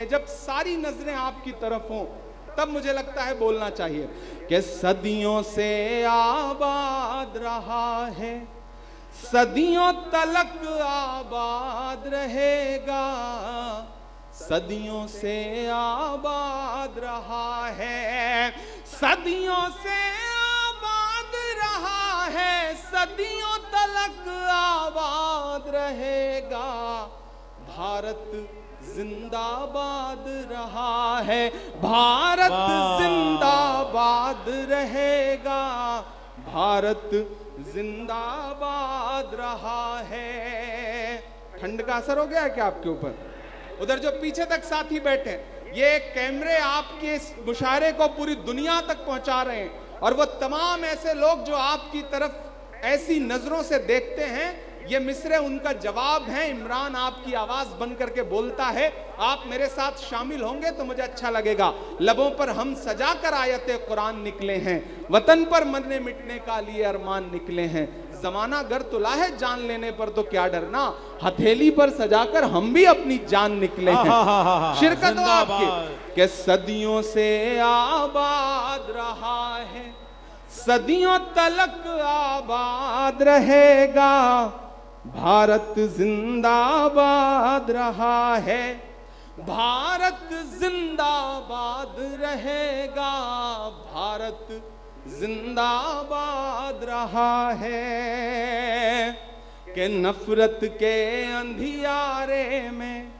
जब सारी नजरें आपकी तरफ हों तब मुझे लगता है बोलना चाहिए कि सदियों से आबाद रहा है, सदियों तलक आबाद रहेगा, सदियों से आबाद रहा है, सदियों से आबाद रहा है, सदियों तलक आबाद रहेगा। भारत जिंदाबाद रहा है, भारत जिंदाबाद रहेगा, भारत जिंदाबाद रहा है। ठंड का असर हो गया है क्या आपके ऊपर? उधर जो पीछे तक साथी बैठे हैं, ये कैमरे आपके इस मुशायरे को पूरी दुनिया तक पहुंचा रहे हैं, और वो तमाम ऐसे लोग जो आपकी तरफ ऐसी नजरों से देखते हैं, ये मिसरे उनका जवाब है। इमरान आपकी आवाज बन करके बोलता है, आप मेरे साथ शामिल होंगे तो मुझे अच्छा लगेगा। लबों पर हम सजा कर आयते कुरान निकले हैं, वतन पर मरने मिटने का लिए अरमान निकले हैं। जमाना गर तुला है जान लेने पर तो क्या डरना, हथेली पर सजाकर हम भी अपनी जान निकले हैं। शिरकत हो आपकी कि सदियों से आबाद रहा है, सदियों तलक आबाद रहेगा, भारत जिंदाबाद रहा है, भारत जिंदाबाद रहेगा, भारत जिंदाबाद रहा है। कि नफरत के अंधियारे में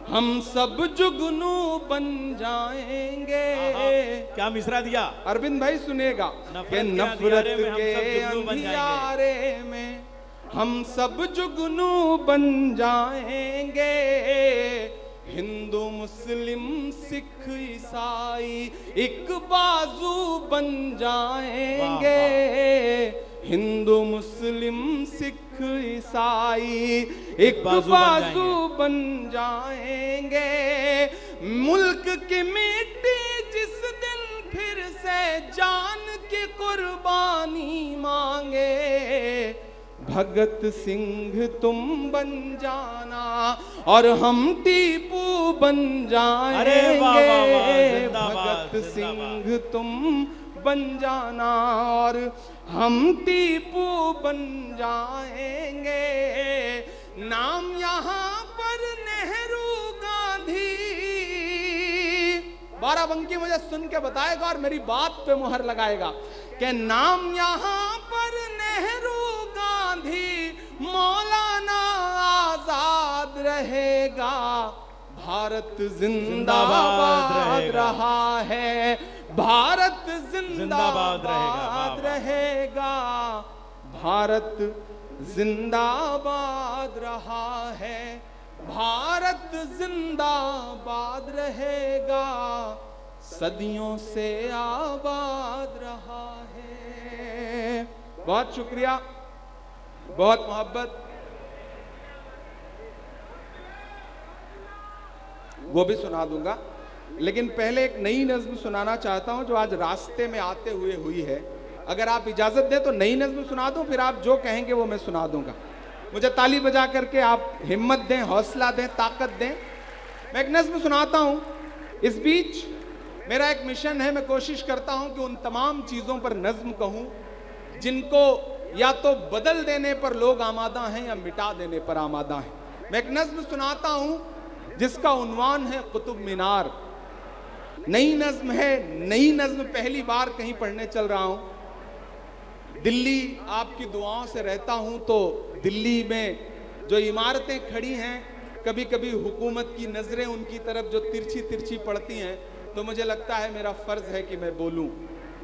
हम सब जुगनू बन जाएंगे। क्या मिसरा दिया अरविंद भाई सुनेगा कि नफरत के अंधियारे में हम सब जुगनू बन जाएंगे। हिंदू मुस्लिम सिख ईसाई एक बाजू बन जाएंगे। हिंदू मुस्लिम सिख ईसाई एक बाजू बन जाएंगे। मुल्क की मिट्टी जिस दिन फिर से जान की कुर्बानी मांगे, भगत सिंह तुम बन जाना और हम टीपू बन जाएंगे। भगत सिंह तुम बन जाना और हम टीपू बन जाएंगे। नाम यहाँ पर नेहरू गांधी, बाराबंकी मुझे सुन के बताएगा और मेरी बात पे मुहर लगाएगा कि नाम यहाँ पर नेहरू गांधी मौलाना आजाद रहेगा। भारत जिंदाबाद रहा है, भारत जिंदाबाद रहेगा, भारत जिंदाबाद रहा है, भारत जिंदाबाद रहेगा, सदियों से आबाद रहा है। बहुत शुक्रिया, बहुत मोहब्बत। वो भी सुना दूंगा, लेकिन पहले एक नई नज्म सुनाना चाहता हूं जो आज रास्ते में आते हुए हुई है। अगर आप इजाजत दें तो नई नज्म सुना दूं, फिर आप जो कहेंगे वो मैं सुना दूंगा। मुझे ताली बजा करके आप हिम्मत दें, हौसला दें, ताकत दें। मैं एक नज्म सुनाता हूं। इस बीच मेरा एक मिशन है, मैं कोशिश करता हूं कि उन तमाम चीजों पर नज्म कहूं जिनको या तो बदल देने पर लोग आमादा हैं या मिटा देने पर आमादा हैं। मैं एक नज्म सुनाता हूं जिसका उन्वान है कुतुब मीनार। नई नज्म है, नई नज्म पहली बार कहीं पढ़ने चल रहा हूं। दिल्ली आपकी दुआओं से रहता हूं, तो दिल्ली में जो इमारतें खड़ी हैं, कभी कभी हुकूमत की नजरें उनकी तरफ जो तिरछी तिरछी पड़ती हैं, तो मुझे लगता है मेरा फर्ज है कि मैं बोलूं।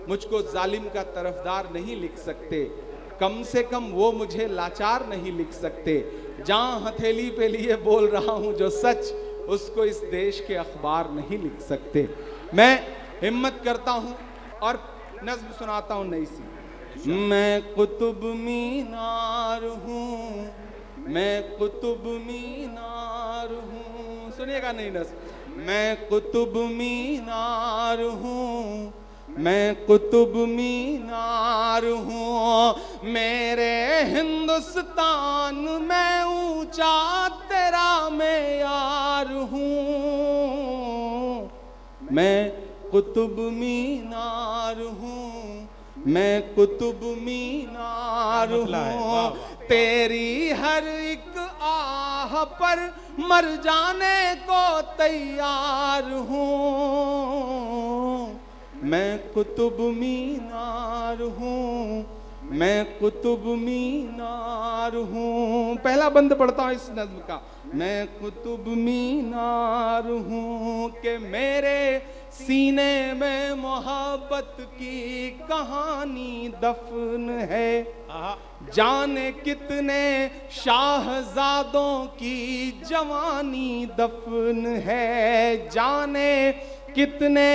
मुझको जालिम का तरफदार नहीं लिख सकते, कम से कम वो मुझे लाचार नहीं लिख सकते। जहां हथेली पे लिए बोल रहा हूं जो सच, उसको इस देश के अखबार नहीं लिख सकते। मैं हिम्मत करता हूं और नज्म सुनाता हूं नई सी। मैं कुतुब मीनार हूं, मैं कुतुब मीनार हूं। सुनिएगा नई नज्म। मैं कुतुब मीनार हूं, मैं कुतुब मीनार हूँ, मेरे हिंदुस्तान में ऊंचा तेरा मैं यार हूँ। मैं कुतुब मीनार हूँ, मैं कुतुब मीनार हूँ, तेरी हर एक आह पर मर जाने को तैयार हूँ। मैं कुतुब मीनार हूँ, मैं कुतुब मीनार हूँ। पहला बंद पढ़ता हूँ इस नज्म का। मैं कुतुब मीनार हूँ कि मेरे सीने में मोहब्बत की कहानी दफन है। जाने कितने शाहजादों की जवानी दफन है, जाने कितने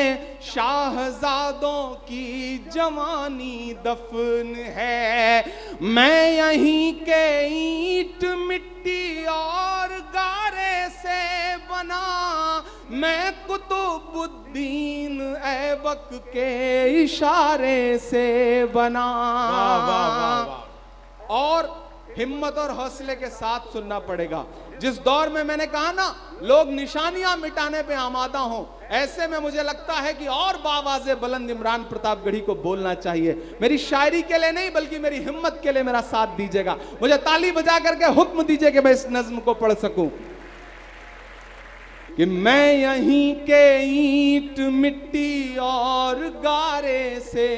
शाहजादों की जवानी दफन है। मैं यहीं के ईंट मिट्टी और गारे से बना, मैं कुतुबुद्दीन ऐबक के इशारे से बना। वाह वाह वाह वाह। और हिम्मत और हौसले के साथ सुनना पड़ेगा। जिस दौर में मैंने कहा ना लोग निशानियां मिटाने पे आमादा हों, ऐसे में मुझे लगता है कि और बावाज़े बुलंद इमरान प्रतापगढ़ी को बोलना चाहिए। मेरी शायरी के लिए नहीं बल्कि मेरी हिम्मत के लिए मेरा साथ दीजिएगा। मुझे ताली बजा करके हुक्म दीजिए कि मैं इस नज्म को पढ़ सकूं। कि मैं यहीं के ईंट मिट्टी और गारे से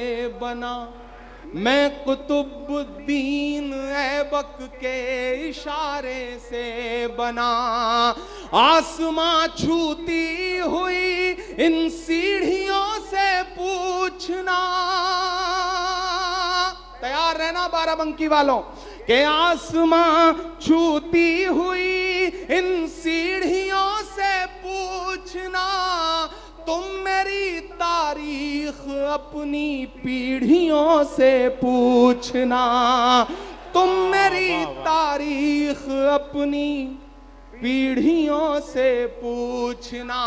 बना, मैं कुतुबुद्दीन ऐबक के इशारे से बना। आसमां छूती हुई इन सीढ़ियों से पूछना, तैयार रहना बाराबंकी वालों, के आसमां छूती हुई इन सीढ़ियों से पूछना, तुम मेरी तारीख अपनी पीढ़ियों से पूछना, तुम मेरी तारीख अपनी पीढ़ियों से पूछना।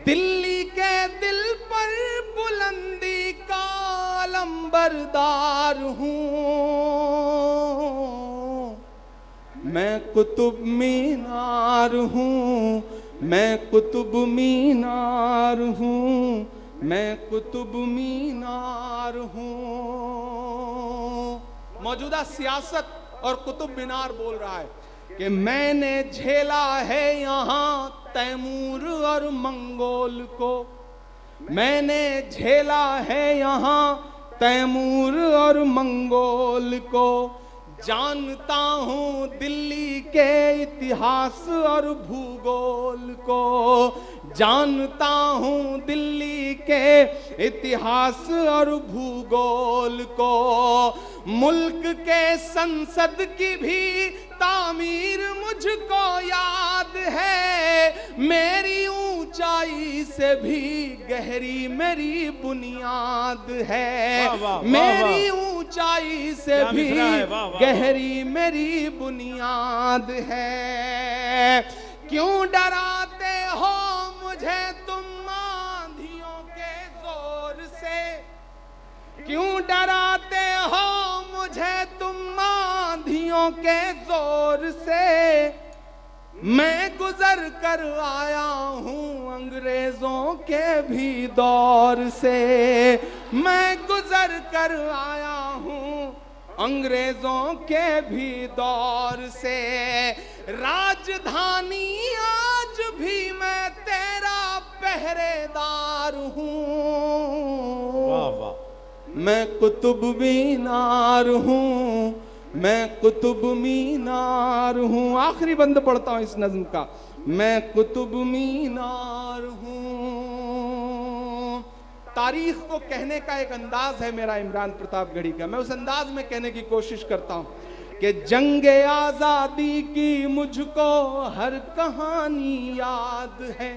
दिल्ली के दिल पर बुलंदी का अलंबरदार हूँ, मैं कुतुब मीनार हूँ, मैं कुतुब मीनार हूँ, मैं कुतुब मीनार हूँ। मौजूदा सियासत और कुतुब मीनार बोल रहा है कि मैंने झेला है यहाँ तैमूर और मंगोल को, मैंने झेला है यहाँ तैमूर और मंगोल को, जानता हूँ दिल्ली के इतिहास और भूगोल को, जानता हूँ दिल्ली के इतिहास और भूगोल को। मुल्क के संसद की भी तामीर मुझको याद है, मेरी ऊंचाई से भी गहरी मेरी बुनियाद है, मेरी ऊंचाई से भी गहरी मेरी बुनियाद है। क्यों डराते हो मुझे तुम आंधियों के जोर से, क्यों डराते हो मुझे तुम आंधियों के जोर से, मैं गुजर कर आया हूँ अंग्रेजों के भी दौर से, मैं गुजर कर आया हूँ अंग्रेजों के भी दौर से। राजधानी आज भी मैं तेरा पहरेदार हूँ, वाह वाह। मैं कुतुब मीनार हूँ, मैं कुतुब मीनार हूँ। आखिरी बंद पढ़ता हूँ इस नज्म का। मैं कुतुब मीनार हूँ। तारीख को कहने का एक अंदाज है मेरा इमरान प्रतापगढ़ी का, मैं उस अंदाज में कहने की कोशिश करता हूँ कि जंगे आज़ादी की मुझको हर कहानी याद है।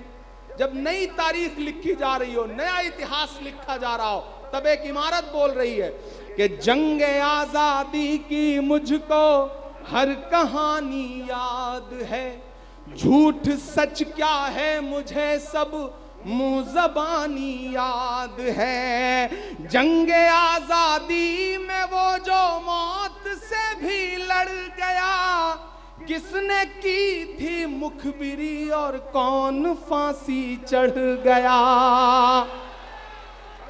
जब नई तारीख लिखी जा रही हो, नया इतिहास लिखा जा रहा हो, तब एक इमारत बोल रही है कि जंगे आज़ादी की मुझको हर कहानी याद है, झूठ सच क्या है मुझे सब मुँह ज़बानी याद है। जंगे आज़ादी में वो जो मौत से भी लड़ गया, किसने की थी मुखबिरी और कौन फांसी चढ़ गया।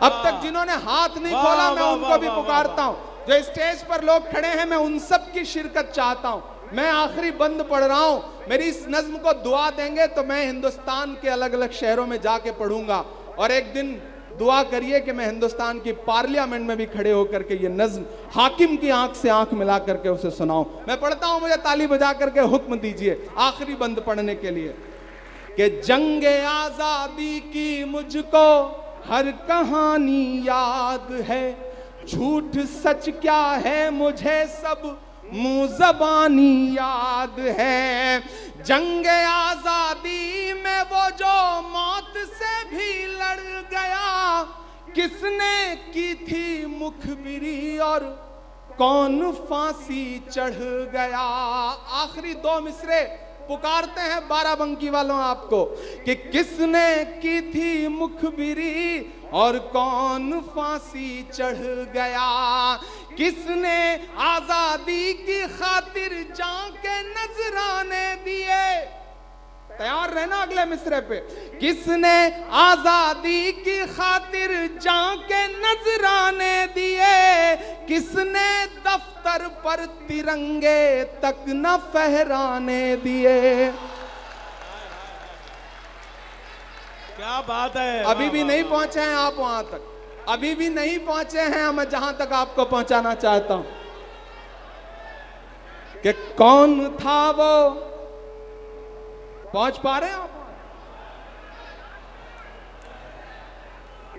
अब तक जिन्होंने हाथ नहीं खोला मैं उनको भी पुकारता हूं। जो स्टेज पर लोग खड़े हैं मैं उन सब की शिरकत चाहता हूं। मैं आखिरी बंद पढ़ रहा हूं, मेरी इस नज्म को दुआ देंगे तो मैं हिंदुस्तान के अलग अलग शहरों में जाके पढ़ूंगा और एक दिन दुआ करिए कि मैं हिंदुस्तान की पार्लियामेंट में भी खड़े होकर के ये नज्म हाकिम की आंख से आंख मिला करके उसे सुनाऊं। मैं पढ़ता हूं, मुझे ताली बजा करके हुक्म दीजिए आखिरी बंद पढ़ने के लिए कि जंगे आजादी की मुझको हर कहानी याद है, झूठ सच क्या है मुझे सब मुंह ज़बानी याद है। जंगे आजादी में वो जो मौत से भी लड़ गया, किसने की थी मुखबिरी और कौन फांसी चढ़ गया। आखिरी दो मिसरे पुकारते हैं बाराबंकी वालों आपको कि किसने की थी मुखबिरी और कौन फांसी चढ़ गया। किसने आजादी की खातिर जान के नजराने दिए। तैयार रहना अगले मिसरे पे। किसने आजादी की खातिर जान के नजराने दिए, किसने दफ्तर पर तिरंगे तक न फहराने दिए। क्या बात है। अभी भी नहीं पहुंचे हैं आप वहां तक, अभी भी नहीं पहुंचे हैं मैं जहां तक आपको पहुंचाना चाहता हूं कि कौन था वो। पहुंच पा रहे हैं आप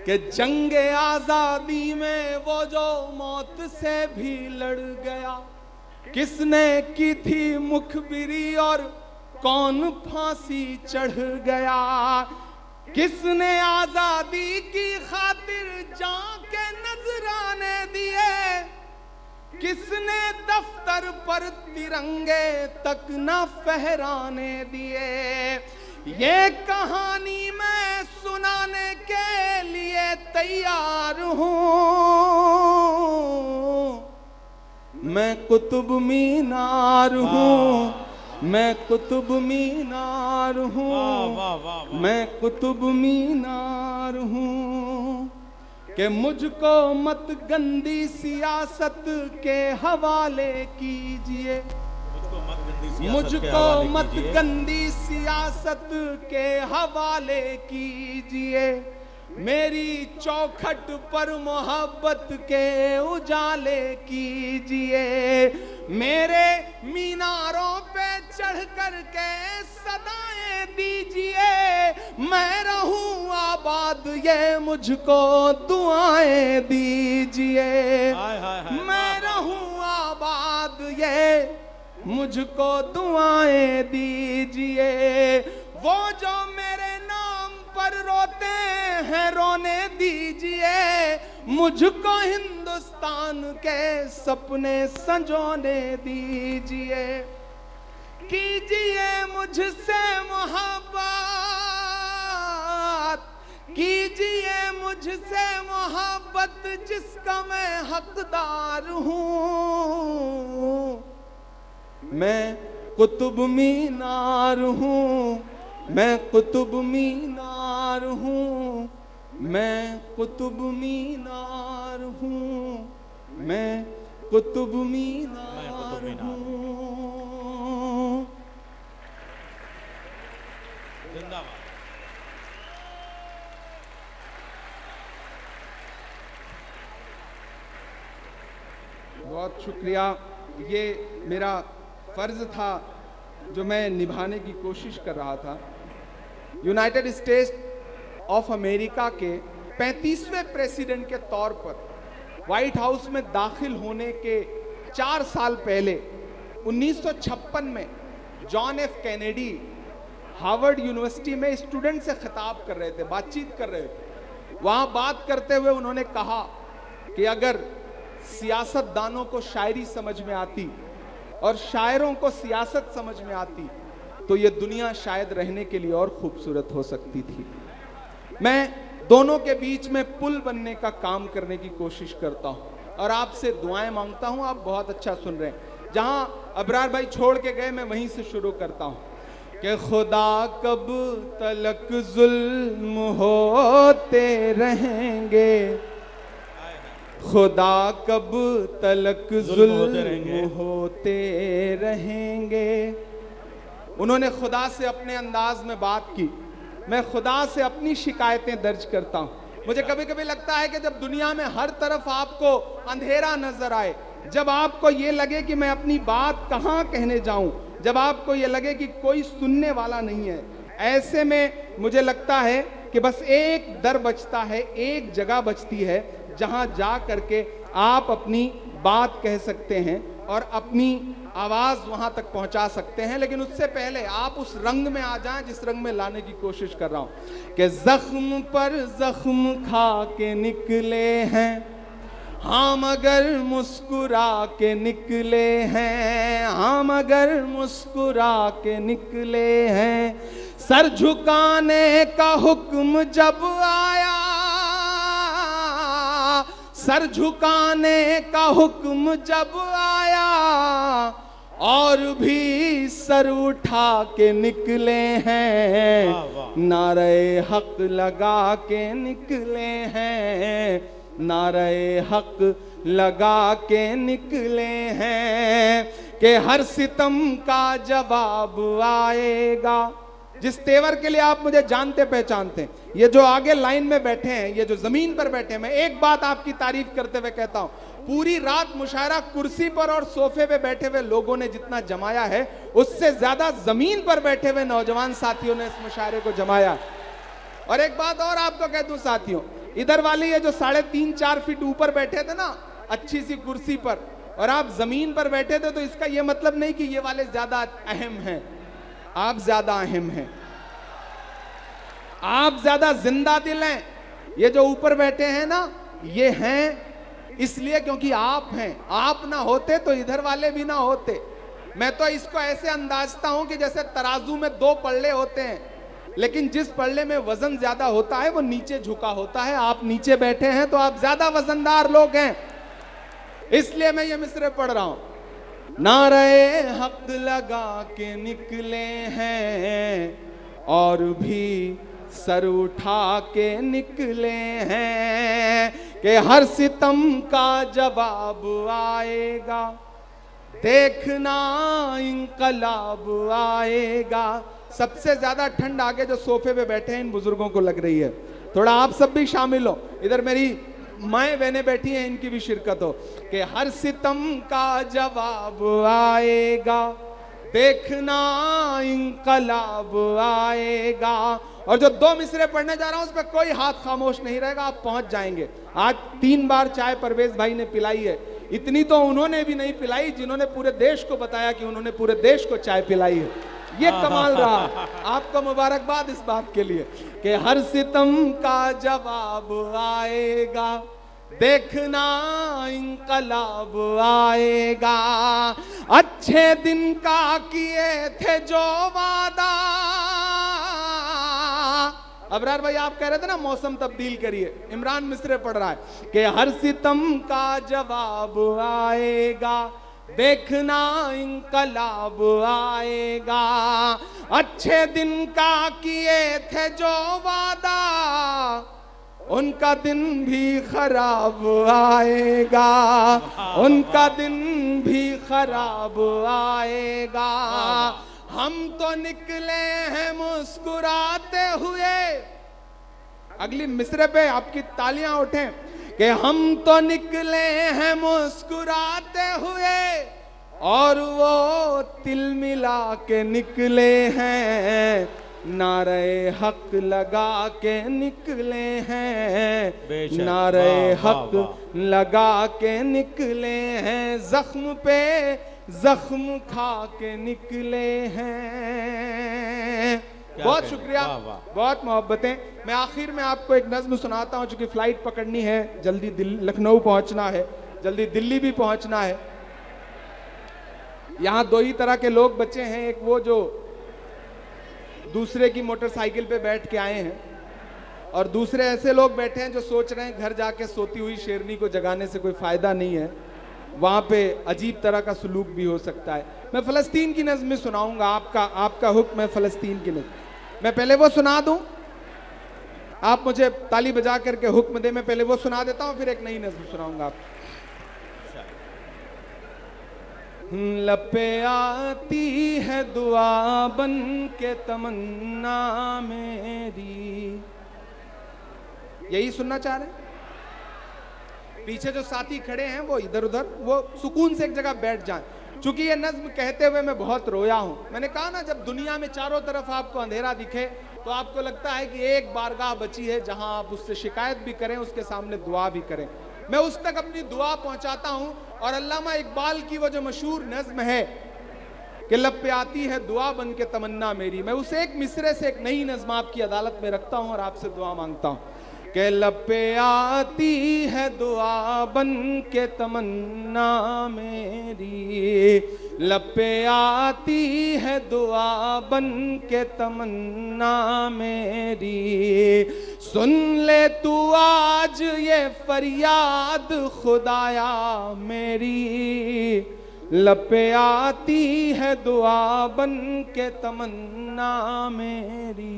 कि जंगे आजादी में वो जो मौत से भी लड़ गया, किसने की थी मुखबिरी और कौन फांसी चढ़ गया। किसने आजादी की खातिर जान के नजराने दिए, किसने दफ्तर पर तिरंगे तक न फहराने दिए। ये कहानी मैं सुनाने के लिए तैयार हूं, मैं कुतुब मीनार हूं, मैं कुतुब मीनार हूं, मैं कुतुब मीनार हूं। कि मुझको मत गंदी सियासत के हवाले कीजिए, मुझको मत गंदी सियासत के हवाले कीजिए। मेरी चौखट पर मोहब्बत के उजाले कीजिए। मेरे मीनारों पे चढ़ कर के सदाएं दीजिए। मैं रहूं आबाद ये मुझको दुआएं दीजिए। मैं रहूं आबाद ये मुझको दुआएं दीजिए। वो जो मेरे नाम पर रोते हैं रोने दीजिए। मुझको हिंदुस्तान के सपने संजोने दीजिए। कीजिए मुझसे मोहब्बत, कीजिए मुझसे मोहब्बत जिसका मैं हकदार हूँ। मैं कुतुब मीनार हूँ, मैं कुतुब मीनार हूँ, मैं कुतुब मीनार हूँ, मैं कुतुब मीनार हूँ। जिंदाबाद। बहुत शुक्रिया। ये मेरा फर्ज था जो मैं निभाने की कोशिश कर रहा था। यूनाइटेड स्टेट्स ऑफ अमेरिका के 35वें प्रेसिडेंट के तौर पर व्हाइट हाउस में दाखिल होने के 4 साल पहले 1956 में John F Kennedy Harvard university में स्टूडेंट से खिताब कर रहे थे, बातचीत कर रहे थे। वहाँ बात करते हुए उन्होंने कहा कि अगर सियासतदानों को शायरी समझ में आती और शायरों को सियासत समझ में आती तो ये दुनिया शायद रहने के लिए और खूबसूरत हो सकती थी। मैं दोनों के बीच में पुल बनने का काम करने की कोशिश करता हूँ और आपसे दुआएं मांगता हूँ। आप बहुत अच्छा सुन रहे हैं। जहां अबरार भाई छोड़ के गए मैं वहीं से शुरू करता हूं कि खुदा कब तलक जुल्म होते रहेंगे, खुदा कब तलक जुल्म होते रहेंगे। उन्होंने खुदा से अपने अंदाज में बात की, मैं खुदा से अपनी शिकायतें दर्ज करता हूं। मुझे कभी कभी लगता है कि जब दुनिया में हर तरफ आपको अंधेरा नजर आए, जब आपको ये लगे कि मैं अपनी बात कहाँ कहने जाऊं, जब आपको ये लगे कि कोई सुनने वाला नहीं है, ऐसे में मुझे लगता है कि बस एक दर बचता है, एक जगह बचती है जहां जा करके आप अपनी बात कह सकते हैं और अपनी आवाज वहां तक पहुंचा सकते हैं। लेकिन उससे पहले आप उस रंग में आ जाएं जिस रंग में लाने की कोशिश कर रहा हूं कि जख्म पर जख्म खा के निकले हैं हाँ मगर मुस्कुरा के निकले हैं, हाँ मगर मुस्कुरा के निकले हैं। सर झुकाने का हुक्म जब आया, सर झुकाने का हुक्म जब आया और भी सर उठा के निकले हैं, नारे हक लगा के निकले हैं, नारे हक लगा के निकले हैं कि हर सितम का जवाब आएगा। जिस तेवर के लिए आप मुझे जानते पहचानते हैं, ये जो आगे लाइन में बैठे हैं, ये जो जमीन पर बैठे हैं, मैं एक बात आपकी तारीफ करते हुए कहता हूं, पूरी रात मुशायरा कुर्सी पर और सोफे पे बैठे हुए लोगों ने जितना जमाया है, उससे ज्यादा जमीन पर बैठे हुए नौजवान साथियों ने इस मुशायरे को जमाया। और एक बात और आपको कह दूं साथियों, इधर वाले ये जो 3.5-4 फीट ऊपर बैठे थे ना अच्छी सी कुर्सी पर, और आप जमीन पर बैठे थे, तो इसका ये मतलब नहीं कि ये वाले ज्यादा अहम हैं, आप ज्यादा अहम हैं, आप ज्यादा जिंदा दिल हैं। ये जो ऊपर बैठे हैं ना, ये हैं इसलिए क्योंकि आप हैं, आप ना होते तो इधर वाले भी ना होते। मैं तो इसको ऐसे अंदाजता हूं कि जैसे तराजू में 2 पल्ले होते हैं, लेकिन जिस पल्ले में वजन ज्यादा होता है वो नीचे झुका होता है। आप नीचे बैठे हैं तो आप ज्यादा वजनदार लोग हैं, इसलिए मैं ये मिसरे पढ़ रहा हूं। नारे हक लगा के निकले हैं और भी सर उठा के निकले हैं कि हर सितम का जवाब आएगा, देखना इंकलाब आएगा। सबसे ज्यादा ठंड आगे जो सोफे पे बैठे हैं इन बुजुर्गों को लग रही है, थोड़ा आप सब भी शामिल हो। इधर मेरी माएं बहनें बैठी हैं, इनकी भी शिरकत हो कि हर सितम का जवाब आएगा, देखना इंकलाब आएगा। और जो 2 मिसरे पढ़ने जा रहा हूं उस पर कोई हाथ खामोश नहीं रहेगा, आप पहुंच जाएंगे। आज 3 बार चाय परवेज भाई ने पिलाई है, इतनी तो उन्होंने भी नहीं पिलाई जिन्होंने पूरे देश को बताया कि उन्होंने पूरे देश को चाय पिलाई है। ये कमाल रहा, आपको मुबारकबाद इस बात के लिए कि हर सितम का जवाब आएगा, देखना इंकलाब आएगा। अच्छे दिन का किए थे जो वादा, अबरार भाई आप कह रहे थे ना मौसम तब्दील करिए, इमरान मिसरे पढ़ रहा है कि हर सितम का जवाब आएगा, देखना इंकलाब आएगा। अच्छे दिन का किए थे जो वादा, उनका दिन भी खराब आएगा, उनका दिन भी खराब आएगा। हम तो निकले हैं मुस्कुराते हुए, अगली मिसरे पे आपकी तालियां उठें कि हम तो निकले हैं मुस्कुराते हुए और वो तिल मिला के निकले हैं, नारे हक लगा के निकले हैं, नारे हक लगा के निकले हैं, जख्म पे जख्म खा के निकले हैं। बहुत शुक्रिया, बहुत मोहब्बतें। मैं आखिर में आपको एक नज्म सुनाता हूं, चूंकि फ्लाइट पकड़नी है, जल्दी लखनऊ पहुंचना है, जल्दी दिल्ली भी पहुंचना है। यहां 2 ही तरह के लोग बचे हैं, एक वो जो दूसरे की मोटरसाइकिल पे बैठ के आए हैं, और दूसरे ऐसे लोग बैठे हैं जो सोच रहे हैं घर जाके सोती हुई शेरनी को जगाने से कोई फायदा नहीं है। वहां पे अजीब तरह का सलूक भी हो सकता है। मैं फ़लस्तीन की नज़्म सुनाऊंगा, आपका हुक्म है फ़लस्तीन की नज़्म। मैं पहले वो सुना दूं, आप मुझे ताली बजा करके हुक्म दे, मैं पहले वो सुना देता हूं, फिर एक नई नज़्म सुनाऊंगा आप। लब पे आती है दुआ बन के तमन्ना मेरी। यही सुनना चाह रहे हैं? पीछे जो साथी खड़े हैं वो इधर उधर, वो सुकून से एक जगह बैठ जाएं। चूंकि ये नज्म कहते हुए मैं बहुत रोया हूं। मैंने कहा ना, जब दुनिया में चारों तरफ आपको अंधेरा दिखे तो आपको लगता है कि एक बारगाह बची है जहां आप उससे शिकायत भी करें, उसके सामने दुआ भी करें। मैं उस तक अपनी दुआ पहुंचाता हूं। और अल्लामा इकबाल की वो जो मशहूर नज्म है कि लब पे आती है दुआ बन के तमन्ना मेरी, मैं उसे एक मिसरे से एक नई नज्म आपकी अदालत में रखता हूं और आपसे दुआ मांगता हूं कि लब पे आती है दुआ बन के तमन्ना मेरी, लब पे आती है दुआ बन के तमन्ना मेरी, सुन ले तू आज ये फरियाद खुदाया मेरी, लब पे आती है दुआ बन के तमन्ना मेरी,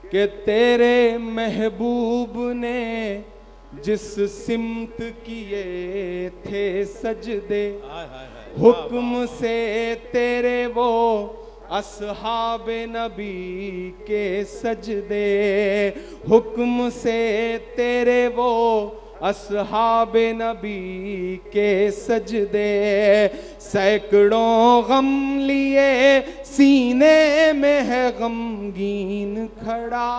कि तेरे महबूब ने जिस सिमत किए थे सजदे, हुक्म से तेरे वो अस्हाबे नबी के सजदे, हुक्म से तेरे वो अस्हाबे नबी के सजदे, सैकड़ों गम लिए सीने में है गमगीन खड़ा।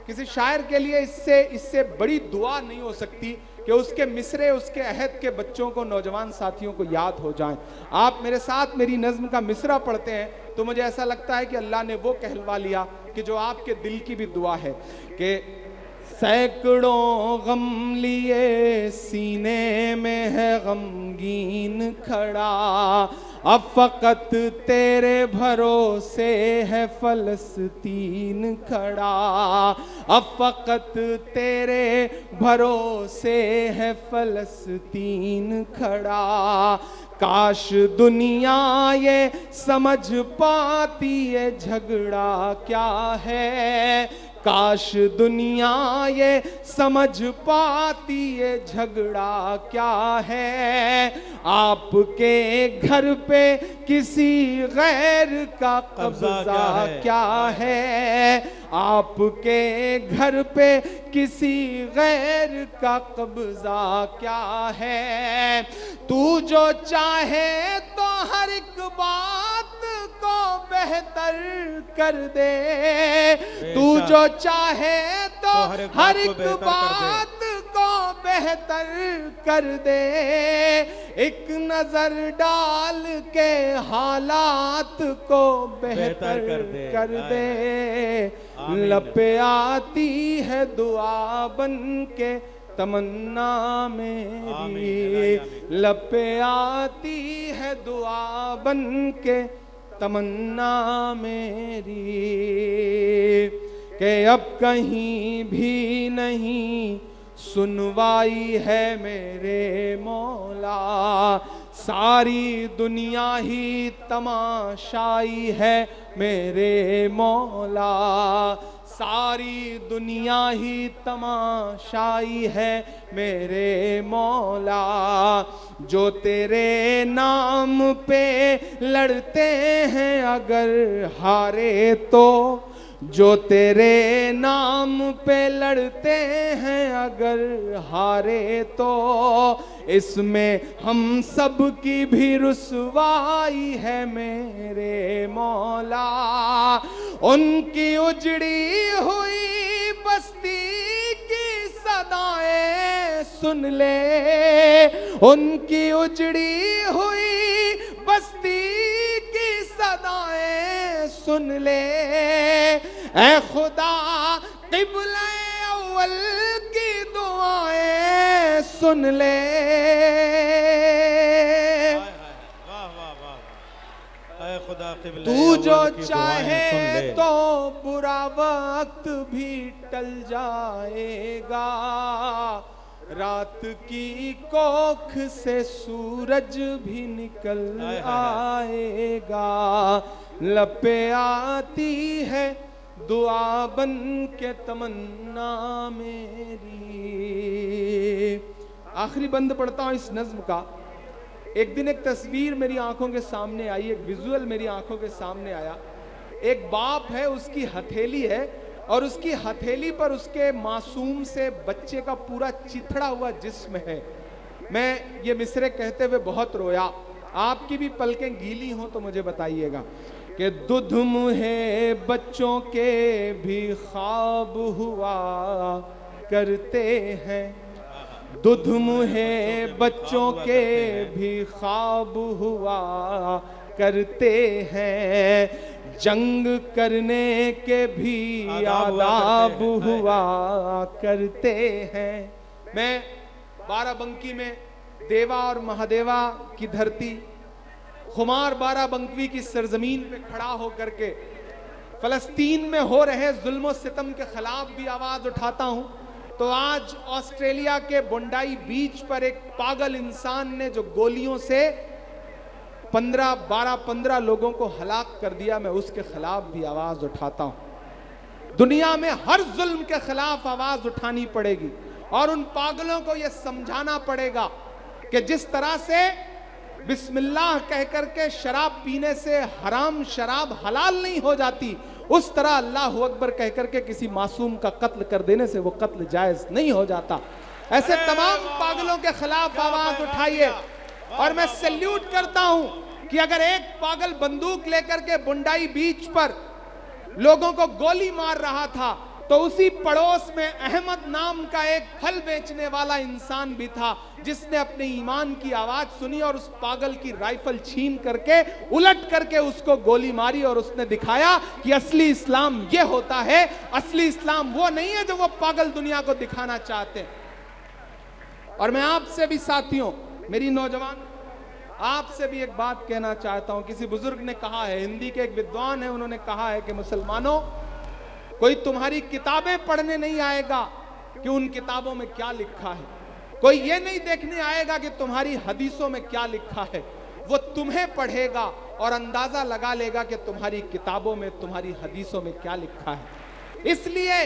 किसी शायर के लिए इससे बड़ी दुआ नहीं हो सकती कि उसके मिसरे उसके अहद के बच्चों को, नौजवान साथियों को याद हो जाएं। आप मेरे साथ मेरी नज्म का मिसरा पढ़ते हैं तो मुझे ऐसा लगता है कि अल्लाह ने वो कहलवा लिया कि जो आपके दिल की भी दुआ है कि सैकड़ों गम लिए सीने में है गमगीन खड़ा, अब फकत तेरे भरोसे है फलस्तीन खड़ा, अब फकत तेरे भरोसे है फलस्तीन खड़ा, काश दुनिया ये समझ पाती है झगड़ा क्या है, काश दुनिया ये समझ पाती है झगड़ा क्या है, आपके घर पे किसी गैर का कब्जा क्या है, आपके घर पे किसी गैर का कब्जा क्या है, तू जो चाहे तो हर एक बात को बेहतर कर दे, तू जो चाहे तो हर एक बात को बेहतर कर दे, एक नजर डाल के हालात को बेहतर कर दे, लब पे आती है दुआ बन के तमन्ना मेरी, लब पे आती है दुआ बन के तमन्ना मेरी, कि अब कहीं भी नहीं सुनवाई है मेरे मौला, सारी दुनिया ही तमाशाई है मेरे मौला, सारी दुनिया ही तमाशाई है मेरे मौला, जो तेरे नाम पे लड़ते हैं अगर हारे तो, जो तेरे नाम पे लड़ते हैं अगर हारे तो, इसमें हम सब की भी रुसवाई है मेरे मौला, उनकी उजड़ी हुई बस्ती की सदाएं सुन ले, उनकी उजड़ी हुई बस्ती की सदाएं सुन ले, ऐ खुदा क़िबला अव्वल की दुआएं सुन ले, तू जो चाहे तो बुरा वक्त भी टल जाएगा, रात की कोख से सूरज भी निकल आएगा, लपे आती है दुआ बन के तमन्ना मेरी। आखिरी बंद पढ़ता हूं इस नज्म का। एक दिन एक तस्वीर मेरी आंखों के सामने आई, एक विजुअल मेरी आंखों के सामने आया। एक बाप है, उसकी हथेली है और उसकी हथेली पर उसके मासूम से बच्चे का पूरा चिथड़ा हुआ जिस्म है। मैं ये मिसरे कहते हुए बहुत रोया। आपकी भी पलकें गीली हों तो मुझे बताइएगा कि दुध मुहे बच्चों के भी ख्वाब हुआ करते हैं, दुध मुहे बच्चों के भी ख्वाब हुआ करते हैं, जंग करने के भी आदाब हुआ करते हैं। मैं बाराबंकी में देवा और महादेवा की धरती, खुमार बाराबंकी की सरजमीन पे खड़ा होकर के फलस्तीन में हो रहे जुल्म सितम के खिलाफ भी आवाज उठाता हूं। तो आज ऑस्ट्रेलिया के बोंडाई बीच पर एक पागल इंसान ने जो गोलियों से 12-15 लोगों को हलाक कर दिया, मैं उसके खिलाफ भी आवाज उठाता हूं। दुनिया में हर जुल्म के खिलाफ आवाज उठानी पड़ेगी और उन पागलों को यह समझाना पड़ेगा कि जिस तरह से बिस्मिल्लाह कहकर के शराब पीने से हराम शराब हलाल नहीं हो जाती, उस तरह अल्लाह अकबर कहकर के किसी मासूम का कत्ल कर देने से वो कत्ल जायज नहीं हो जाता। ऐसे तमाम पागलों के खिलाफ आवाज उठाइए। और मैं सैल्यूट करता हूं कि अगर एक पागल बंदूक लेकर के बुंडाई बीच पर लोगों को गोली मार रहा था तो उसी पड़ोस में अहमद नाम का एक फल बेचने वाला इंसान भी था, जिसने अपने ईमान की आवाज सुनी और उस पागल की राइफल छीन करके उलट करके उसको गोली मारी और उसने दिखाया कि असली इस्लाम ये होता है। असली इस्लाम वो नहीं है जो वो पागल दुनिया को दिखाना चाहते हैं। और मैं आपसे भी साथियों, मेरी नौजवान, आपसे भी एक बात कहना चाहता हूं। किसी बुजुर्ग ने कहा है, हिंदी के एक विद्वान है, उन्होंने कहा है कि मुसलमानों, कोई तुम्हारी किताबें पढ़ने नहीं आएगा कि उन किताबों में क्या लिखा है, कोई ये नहीं देखने आएगा कि तुम्हारी हदीसों में क्या लिखा है, वो तुम्हें पढ़ेगा और अंदाजा लगा लेगा कि तुम्हारी किताबों में, तुम्हारी हदीसों में क्या लिखा है। इसलिए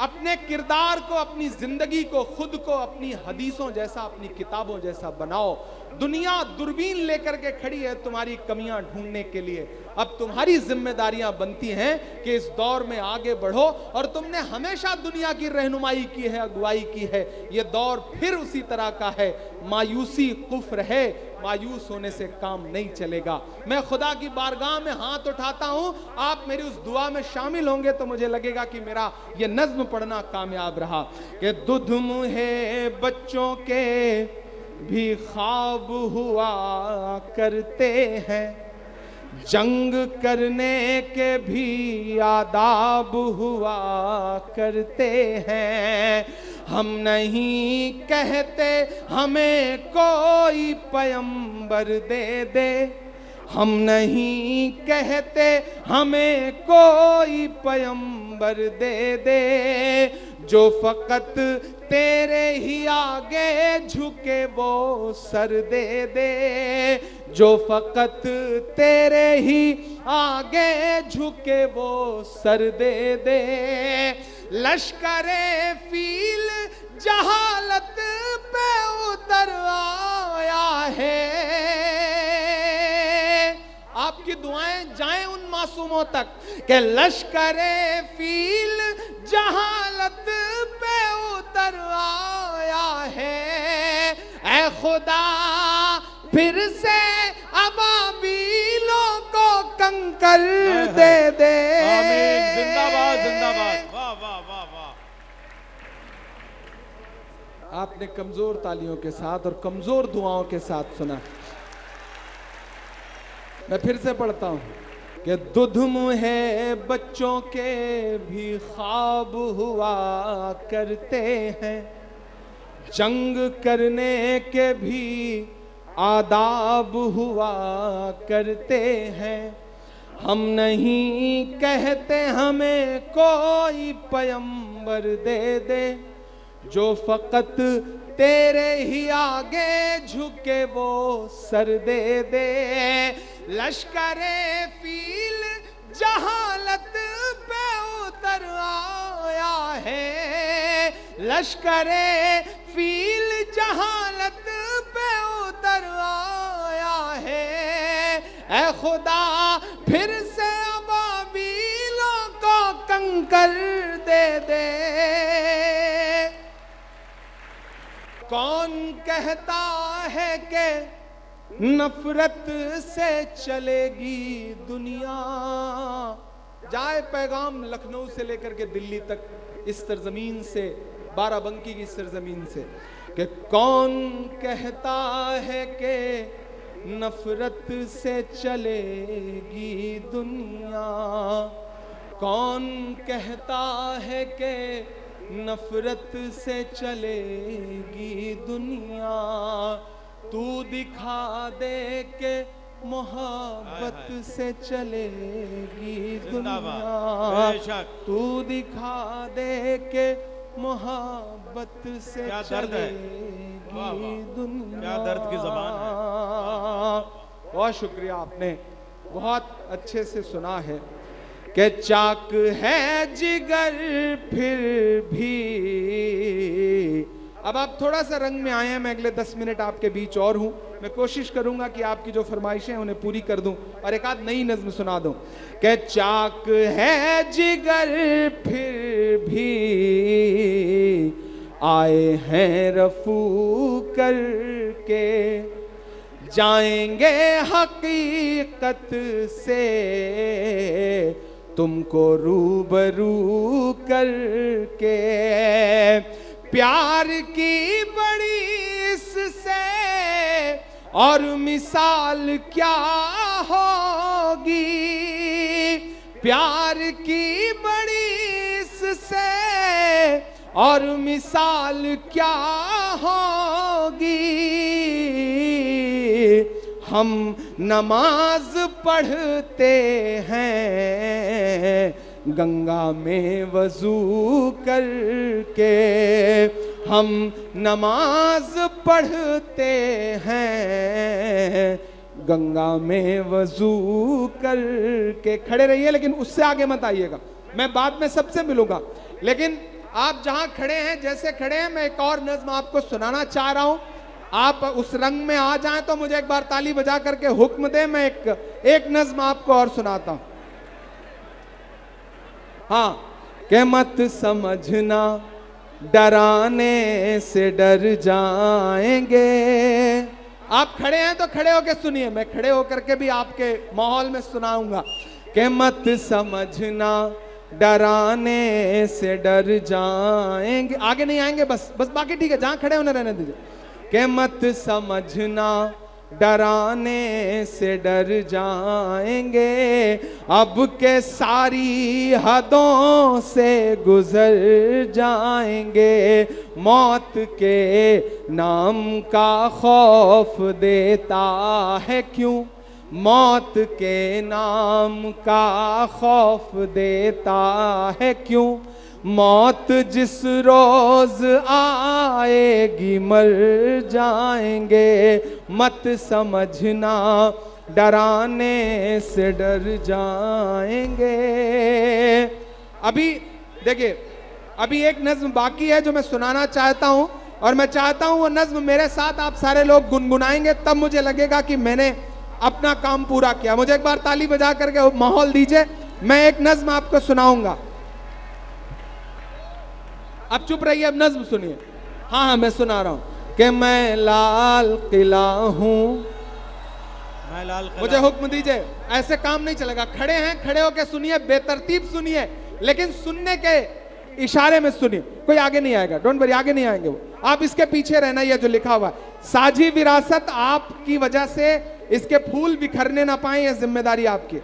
अपने किरदार को, अपनी जिंदगी को, खुद को अपनी हदीसों जैसा, अपनी किताबों जैसा बनाओ। दुनिया दूरबीन लेकर के खड़ी है तुम्हारी कमियां ढूंढने के लिए। अब तुम्हारी जिम्मेदारियां बनती हैं कि इस दौर में आगे बढ़ो। और तुमने हमेशा दुनिया की रहनुमाई की है, अगुवाई की है। ये दौर फिर उसी तरह का है, मायूसी कुफ्र है, मायूस होने से काम नहीं चलेगा। मैं खुदा की बारगाह में हाथ उठाता हूं, आप मेरी उस दुआ में शामिल होंगे तो मुझे लगेगा कि मेरा ये नज्म पढ़ना कामयाब रहा कि दुध मुहे बच्चों के भी ख्वाब हुआ करते हैं, जंग करने के भी आदाब हुआ करते हैं। हम नहीं कहते हमें कोई पैगंबर दे दे, हम नहीं कहते हमें कोई पैगंबर दे दे, जो फकत तेरे ही आगे झुके वो सर दे दे, जो फकत तेरे ही आगे झुके वो सर दे दे। लश्करे फील जहालत पे उतर आया है। आपकी दुआएं जाएं उन मासूमों तक कि लश्करे फील जहालत पे उतर आया है। ऐ खुदा फिर से अबाबीलों को कंकर दे दे। आमीन। जिंदाबाद जिंदाबाद। वाह वाह वाह वाह। आपने कमजोर तालियों के साथ और कमजोर दुआओं के साथ सुना। मैं फिर से पढ़ता हूं कि दुध मुहे बच्चों के भी ख्वाब हुआ करते हैं, जंग करने के भी आदाब हुआ करते हैं। हम नहीं कहते हमें कोई पैगंबर दे दे, जो फकत तेरे ही आगे झुके वो सर दे दे। लश्करे फील जहालत पे उतर आया है, लश्करे फील जहालत पे उतर आया है। ऐ खुदा फिर से अबाबीलों को कंकर दे दे। कौन कहता है कि नफरत से चलेगी दुनिया। जाए पैगाम लखनऊ से लेकर के दिल्ली तक, इस सरजमीन से, बाराबंकी की सरजमीन से, कि कौन कहता है कि नफरत से चलेगी दुनिया। कौन कहता है कि नफरत से चलेगी दुनिया। तू दिखा दे के मोहब्बत से चलेगी दुनिया। तू दिखा दे के मोहब्बत से चलेगी दुनिया। क्या दर्द की ज़बान है। बहुत शुक्रिया, आपने बहुत अच्छे से सुना है कि चाक है जिगर फिर भी। अब आप थोड़ा सा रंग में आए हैं, मैं अगले 10 मिनट आपके बीच और हूं। मैं कोशिश करूंगा कि आपकी जो फरमाइशें हैं उन्हें पूरी कर दूं और एक आध नई नज्म सुना दूं। कि चाक है जिगर फिर भी आए हैं रफू करके, जाएंगे हकीकत से तुमको रूबरू करके। प्यार की बड़ी इससे और मिसाल क्या होगी। प्यार की बड़ी इससे और मिसाल क्या होगी। हम नमाज पढ़ते हैं गंगा में वजू करके। हम नमाज पढ़ते हैं गंगा में वजू करके। खड़े रहिए, लेकिन उससे आगे मत आइएगा, मैं बाद में सबसे मिलूंगा। लेकिन आप जहां खड़े हैं, जैसे खड़े हैं, मैं एक और नज्म आपको सुनाना चाह रहा हूं। आप उस रंग में आ जाएं तो मुझे एक बार ताली बजा करके हुक्म दे, मैं एक नज्म आपको और सुनाता हूं। हाँ, के मत समझना डराने से डर जाएंगे। आप खड़े हैं तो खड़े होकर सुनिए, मैं खड़े होकर के भी आपके माहौल में सुनाऊंगा। के मत समझना डराने से डर जाएंगे। आगे नहीं आएंगे, बस बाकी ठीक है, जहां खड़े होने रहने दीजिए। के मत समझना डराने से डर जाएंगे, अब के सारी हदों से गुजर जाएंगे। मौत के नाम का खौफ देता है क्यों, मौत के नाम का खौफ देता है क्यों। मौत जिस रोज आएगी मर जाएंगे। मत समझना डराने से डर जाएंगे। अभी देखिए, अभी एक नज्म बाकी है जो मैं सुनाना चाहता हूं, और मैं चाहता हूं वो नज्म मेरे साथ आप सारे लोग गुनगुनाएंगे, तब मुझे लगेगा कि मैंने अपना काम पूरा किया। मुझे एक बार ताली बजा करके माहौल दीजिए, मैं एक नज्म आपको सुनाऊंगा। अब चुप रहिए, अब नज्म सुनिए। हाँ, मैं सुना रहा हूं कि मैं लाल किला हूं। मुझे हुक्म दीजिए, ऐसे काम नहीं चलेगा। खड़े हैं, खड़े होकर सुनिए, बेतरतीब सुनिए, लेकिन सुनने के इशारे में सुनिए। कोई आगे नहीं आएगा, डोंट वरी, आगे नहीं आएंगे वो, आप इसके पीछे रहना। ये जो लिखा हुआ है, साझी विरासत, आपकी वजह से इसके फूल बिखरने ना पाए, ये जिम्मेदारी आपकी।